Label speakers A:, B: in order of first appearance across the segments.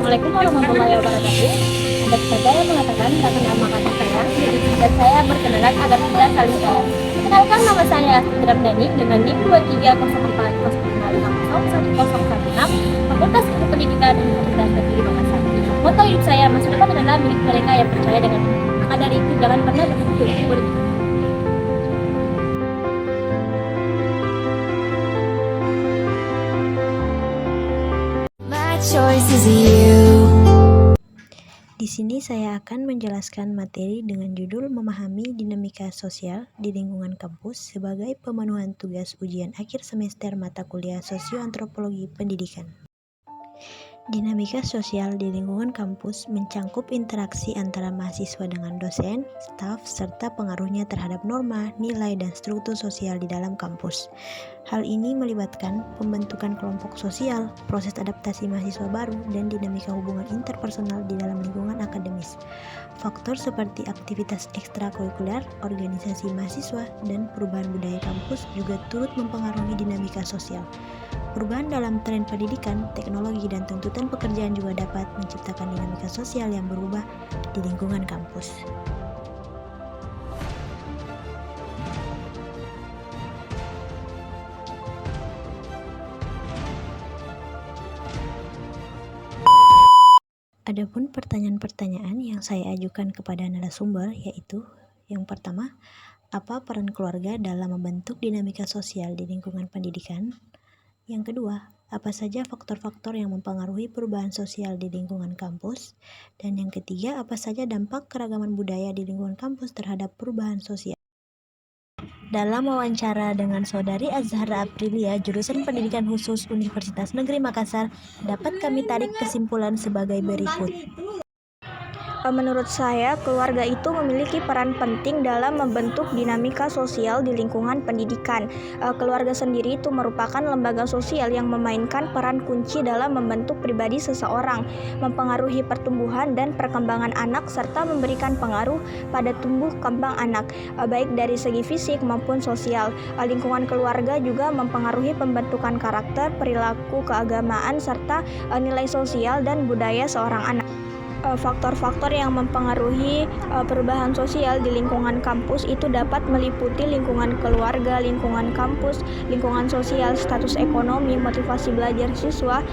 A: Assalamualaikum warahmatullahi wabarakatuh. Ada saja yang mengatakan tak kenal maka tak sayang. Jadi tugas saya berkenalan agar tidak saling sayang. Kenalkan, nama saya Astrid Ramdhani dengan NIM 23040550116 Fakultas Ilmu Pendidikan Universitas Negeri Makassar. Moto hidup saya, masa depan adalah milik mereka yang percaya dengan diri. Maka dari itu jangan pernah berhenti untuk berusaha.
B: Choice is you.
C: Di sini saya akan menjelaskan materi dengan judul Memahami Dinamika Sosial di Lingkungan Kampus sebagai pemenuhan tugas ujian akhir semester mata kuliah Sosioantropologi Pendidikan. Dinamika sosial di lingkungan kampus mencangkup interaksi antara mahasiswa dengan dosen, staf, serta pengaruhnya terhadap norma, nilai, dan struktur sosial di dalam kampus. Hal ini melibatkan pembentukan kelompok sosial, proses adaptasi mahasiswa baru, dan dinamika hubungan interpersonal di dalam lingkungan akademis. Faktor seperti aktivitas ekstrakurikuler, organisasi mahasiswa, dan perubahan budaya kampus juga turut mempengaruhi dinamika sosial. Perubahan dalam tren pendidikan, teknologi, dan tuntutan pekerjaan juga dapat menciptakan dinamika sosial yang berubah di lingkungan kampus. Adapun pertanyaan-pertanyaan yang saya ajukan kepada narasumber yaitu, yang pertama, apa peran keluarga dalam membentuk dinamika sosial di lingkungan pendidikan? Yang kedua, apa saja faktor-faktor yang mempengaruhi perubahan sosial di lingkungan kampus? Dan yang ketiga, apa saja dampak keragaman budaya di lingkungan kampus terhadap perubahan sosial? Dalam wawancara dengan Saudari Azhara Aprilia, jurusan Pendidikan Khusus Universitas Negeri Makassar, dapat kami tarik kesimpulan sebagai berikut.
D: Menurut saya, keluarga itu memiliki peran penting dalam membentuk dinamika sosial di lingkungan pendidikan. Keluarga sendiri itu merupakan lembaga sosial yang memainkan peran kunci dalam membentuk pribadi seseorang, mempengaruhi pertumbuhan dan perkembangan anak, serta memberikan pengaruh pada tumbuh kembang anak, baik dari segi fisik maupun sosial. Lingkungan keluarga juga mempengaruhi pembentukan karakter, perilaku keagamaan, serta nilai sosial dan budaya seorang anak. Faktor-faktor yang mempengaruhi perubahan sosial di lingkungan kampus itu dapat meliputi lingkungan keluarga, lingkungan kampus, lingkungan sosial, status ekonomi, motivasi belajar siswa,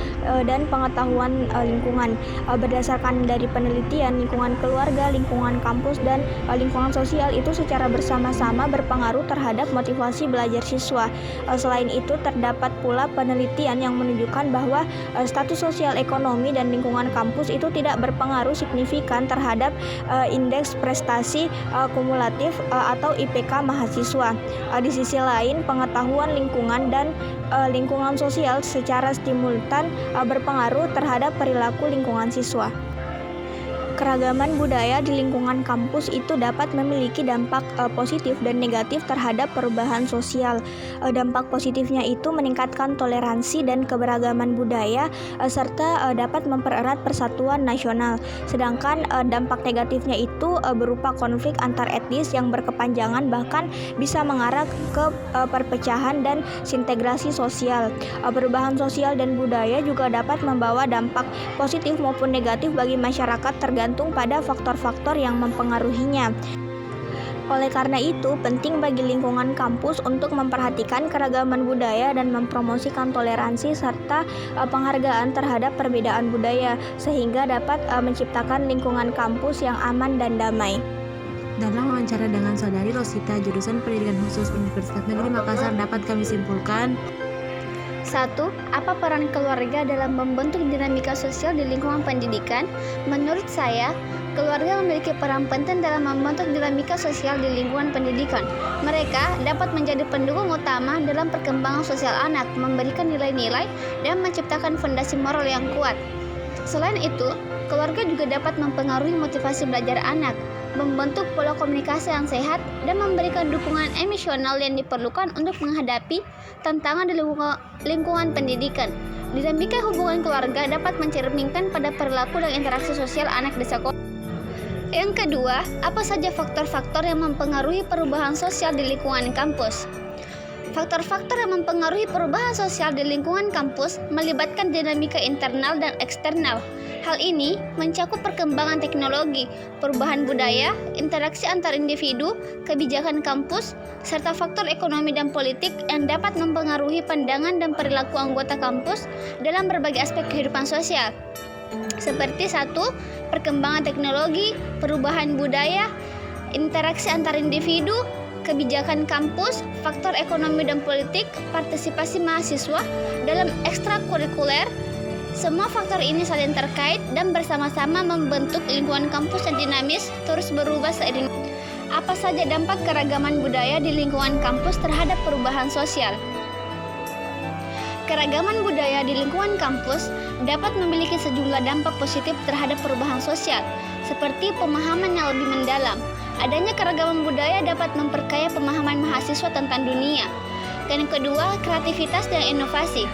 D: dan pengetahuan lingkungan. Berdasarkan dari penelitian, lingkungan keluarga, lingkungan kampus, dan lingkungan sosial itu secara bersama-sama berpengaruh terhadap motivasi belajar siswa. Selain itu, terdapat pula penelitian yang menunjukkan bahwa status sosial ekonomi dan lingkungan kampus itu tidak berpengaruh signifikan terhadap indeks prestasi kumulatif atau IPK mahasiswa. Di sisi lain, pengetahuan lingkungan dan lingkungan sosial secara simultan berpengaruh terhadap perilaku lingkungan siswa. Keragaman budaya di lingkungan kampus itu dapat memiliki dampak positif dan negatif terhadap perubahan sosial. Dampak positifnya itu meningkatkan toleransi dan keberagaman budaya serta dapat mempererat persatuan nasional. Sedangkan dampak negatifnya itu berupa konflik antar etnis yang berkepanjangan, bahkan bisa mengarah ke perpecahan dan disintegrasi sosial. Perubahan sosial dan budaya juga dapat membawa dampak positif maupun negatif bagi masyarakat tergantung pada faktor-faktor yang mempengaruhinya. Oleh karena itu, penting bagi lingkungan kampus untuk memperhatikan keragaman budaya dan mempromosikan toleransi serta penghargaan terhadap perbedaan budaya, sehingga dapat menciptakan lingkungan kampus yang aman dan damai.
C: Dalam wawancara dengan Saudari Rosita, jurusan Pendidikan Khusus Universitas Negeri Makassar, dapat kami simpulkan.
E: 1. Apa peran keluarga dalam membentuk dinamika sosial di lingkungan pendidikan? Menurut saya, keluarga memiliki peran penting dalam membentuk dinamika sosial di lingkungan pendidikan. Mereka dapat menjadi pendukung utama dalam perkembangan sosial anak, memberikan nilai-nilai, dan menciptakan fondasi moral yang kuat. Selain itu, keluarga juga dapat mempengaruhi motivasi belajar anak, membentuk pola komunikasi yang sehat, dan memberikan dukungan emosional yang diperlukan untuk menghadapi tantangan di lingkungan pendidikan. Dinamika hubungan keluarga dapat mencerminkan pada perilaku dan interaksi sosial anak di sekolah. Yang kedua, apa saja faktor-faktor yang mempengaruhi perubahan sosial di lingkungan kampus? Faktor-faktor yang mempengaruhi perubahan sosial di lingkungan kampus melibatkan dinamika internal dan eksternal. Hal ini mencakup perkembangan teknologi, perubahan budaya, interaksi antar individu, kebijakan kampus, serta faktor ekonomi dan politik yang dapat mempengaruhi pandangan dan perilaku anggota kampus dalam berbagai aspek kehidupan sosial. Seperti 1. Perkembangan teknologi, perubahan budaya, interaksi antar individu, kebijakan kampus, faktor ekonomi dan politik, partisipasi mahasiswa dalam ekstrakurikuler. Semua faktor ini saling terkait dan bersama-sama membentuk lingkungan kampus yang dinamis terus berubah seiring. Apa saja dampak keragaman budaya di lingkungan kampus terhadap perubahan sosial? Keragaman budaya di lingkungan kampus dapat memiliki sejumlah dampak positif terhadap perubahan sosial, seperti pemahaman yang lebih mendalam. Adanya keragaman budaya dapat memperkaya pemahaman mahasiswa tentang dunia. Dan yang kedua, kreativitas dan inovasi.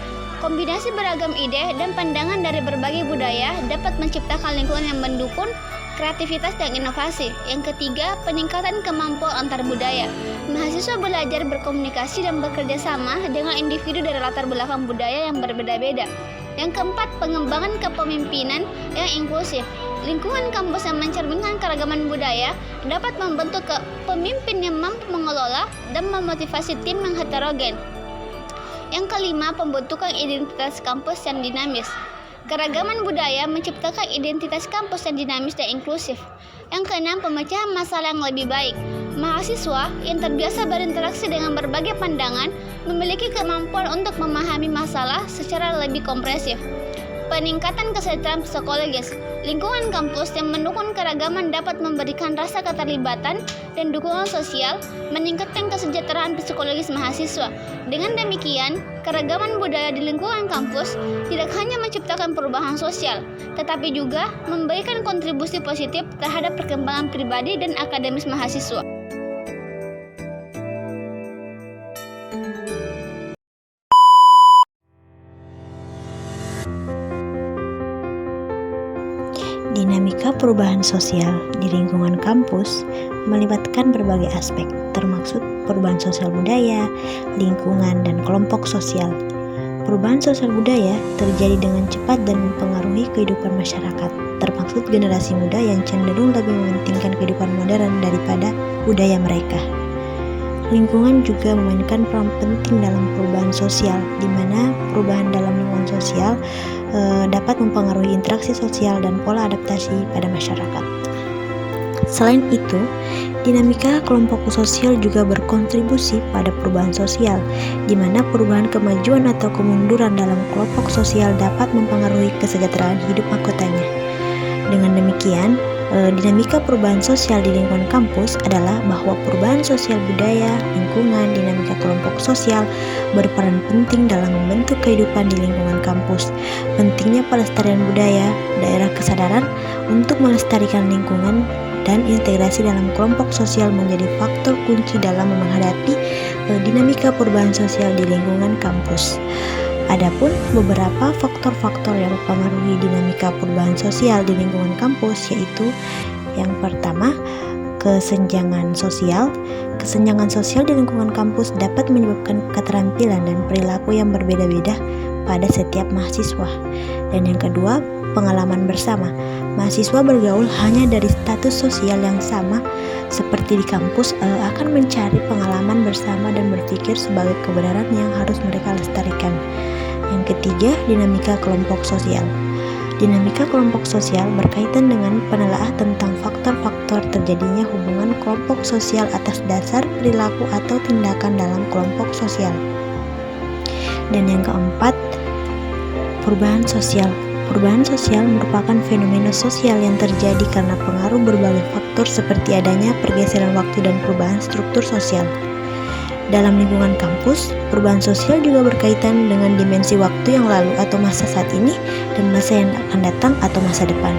E: Kombinasi beragam ide dan pandangan dari berbagai budaya dapat menciptakan lingkungan yang mendukung kreativitas dan inovasi. Yang ketiga, peningkatan kemampuan antar budaya. Mahasiswa belajar berkomunikasi dan bekerja sama dengan individu dari latar belakang budaya yang berbeda-beda. Yang keempat, pengembangan kepemimpinan yang inklusif. Lingkungan kampus yang mencerminkan keragaman budaya dapat membentuk pemimpin yang mampu mengelola dan memotivasi tim yang heterogen. Yang kelima, pembentukan identitas kampus yang dinamis. Keragaman budaya menciptakan identitas kampus yang dinamis dan inklusif. Yang keenam, pemecahan masalah yang lebih baik. Mahasiswa yang terbiasa berinteraksi dengan berbagai pandangan memiliki kemampuan untuk memahami masalah secara lebih komprehensif. Peningkatan kesejahteraan psikologis. Lingkungan kampus yang mendukung keragaman dapat memberikan rasa keterlibatan dan dukungan sosial, meningkatkan kesejahteraan psikologis mahasiswa. Dengan demikian, keragaman budaya di lingkungan kampus tidak hanya menciptakan perubahan sosial, tetapi juga memberikan kontribusi positif terhadap perkembangan pribadi dan akademis mahasiswa.
C: Dinamika perubahan sosial di lingkungan kampus melibatkan berbagai aspek, termasuk perubahan sosial budaya, lingkungan, dan kelompok sosial. Perubahan sosial budaya terjadi dengan cepat dan mempengaruhi kehidupan masyarakat, termasuk generasi muda yang cenderung lebih mementingkan kehidupan modern daripada budaya mereka. Lingkungan juga memainkan peran penting dalam perubahan sosial, di mana perubahan dalam lingkungan sosial dapat mempengaruhi interaksi sosial dan pola adaptasi pada masyarakat. Selain itu, dinamika kelompok sosial juga berkontribusi pada perubahan sosial, di mana perubahan kemajuan atau kemunduran dalam kelompok sosial dapat mempengaruhi kesejahteraan hidup anggotanya. Dengan demikian, dinamika perubahan sosial di lingkungan kampus adalah bahwa perubahan sosial budaya, lingkungan, dinamika kelompok sosial berperan penting dalam membentuk kehidupan di lingkungan kampus. Pentingnya pelestarian budaya, daerah kesadaran untuk melestarikan lingkungan dan integrasi dalam kelompok sosial menjadi faktor kunci dalam menghadapi dinamika perubahan sosial di lingkungan kampus. Adapun beberapa faktor-faktor yang mempengaruhi dinamika perubahan sosial di lingkungan kampus yaitu yang pertama, kesenjangan sosial. Kesenjangan sosial di lingkungan kampus dapat menyebabkan keterampilan dan perilaku yang berbeda-beda pada setiap mahasiswa. Dan yang kedua, pengalaman bersama. Mahasiswa bergaul hanya dari status sosial yang sama seperti di kampus akan mencari pengalaman bersama dan berpikir sebagai kebenaran yang harus mereka lestarikan. Yang ketiga, dinamika kelompok sosial. Dinamika kelompok sosial berkaitan dengan penelaah tentang faktor-faktor terjadinya hubungan kelompok sosial atas dasar perilaku atau tindakan dalam kelompok sosial. Dan yang keempat, perubahan sosial. Perubahan sosial merupakan fenomena sosial yang terjadi karena pengaruh berbagai faktor seperti adanya pergeseran waktu dan perubahan struktur sosial. Dalam lingkungan kampus, perubahan sosial juga berkaitan dengan dimensi waktu yang lalu atau masa saat ini dan masa yang akan datang atau masa depan.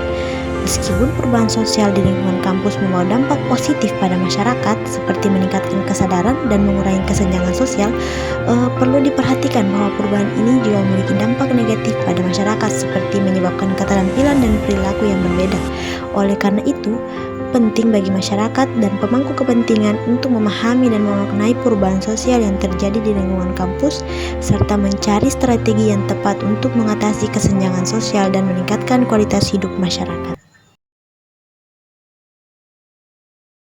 C: Meskipun perubahan sosial di lingkungan kampus membawa dampak positif pada masyarakat seperti meningkatkan kesadaran dan mengurangi kesenjangan sosial, perlu diperhatikan bahwa perubahan ini juga memiliki dampak negatif pada masyarakat seperti menyebabkan keterampilan dan perilaku yang berbeda. Oleh karena itu, penting bagi masyarakat dan pemangku kepentingan untuk memahami dan memaknai perubahan sosial yang terjadi di lingkungan kampus, serta mencari strategi yang tepat untuk mengatasi kesenjangan sosial dan meningkatkan kualitas hidup masyarakat.